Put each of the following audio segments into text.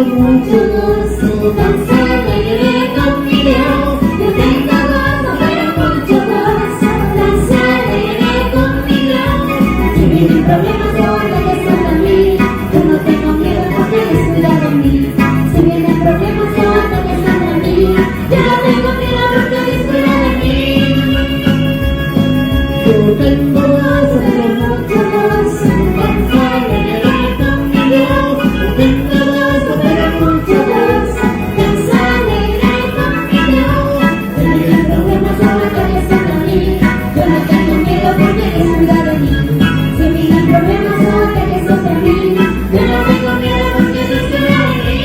mucho gozo, cansada y iré con mi Dios. Yo tengo gozo, pero mucho gozo, cansada y iré con mi Dios. Si vienen problemas, porque Él está en mí. Yo no tengo miedo porque Él cuida de mí. Si vienen problemas, porque Él está en mí. Yo no tengo miedo porque Él cuida de mí. Yo tengo gozo, pero mucho gozo, cansada y iré con mi Dios. Yo tengo gozo, pero mucho gozo, cansada y iré con mi Dios. Si vienen problemas, porque Él está en mí. Yo no tengo miedo porque Él cuida de mí. Si vienen problemas, porque Él está en mí. Yo no tengo miedo porque Él cuida de mí.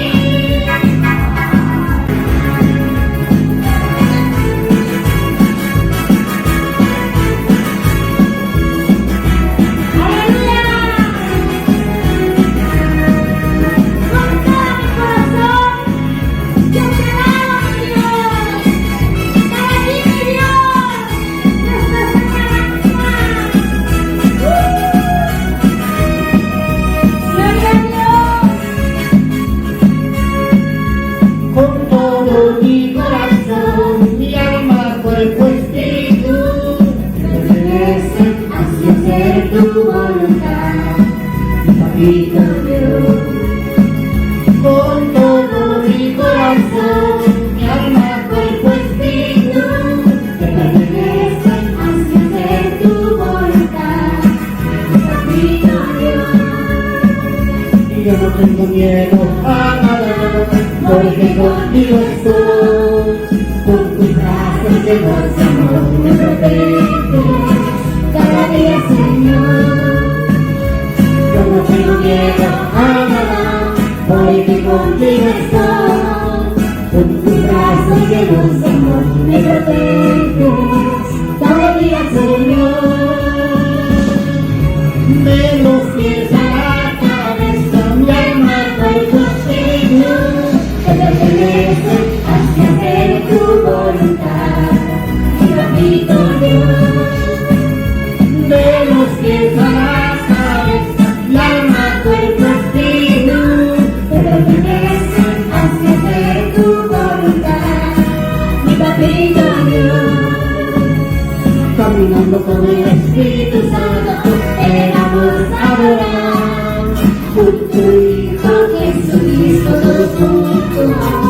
Con todo mi corazón, mi alma, cuerpo, espíritu, pertenecen hacia hacer tu voluntad, Papito Dios. Con todo mi corazón, mi alma, cuerpo, espíritu, pertenecen hacia hacer tu voluntad, Papito Dios. Y yo no tengo miedo a nada, porque contigo estoy, con tus brazos llenos de amor me proteges cada día, Señor. Yo no tengo miedo a nada, porque contigo estoy, con tus brazos llenos de amor me proteges cada día, Señor. De los pies a la cabeza, mi alma, cuerpo, espíritu, que pertenecen hacia hacer tu voluntad, mi Papito Dios. De los pies a la cabeza, mi alma, cuerpo, espíritu, que pertenecen hacia hacer tu voluntad, mi Papito Dios. Caminando con el Espíritu Santo, te vamos a adorar, por tu Hijo Jesucristo, todos juntos.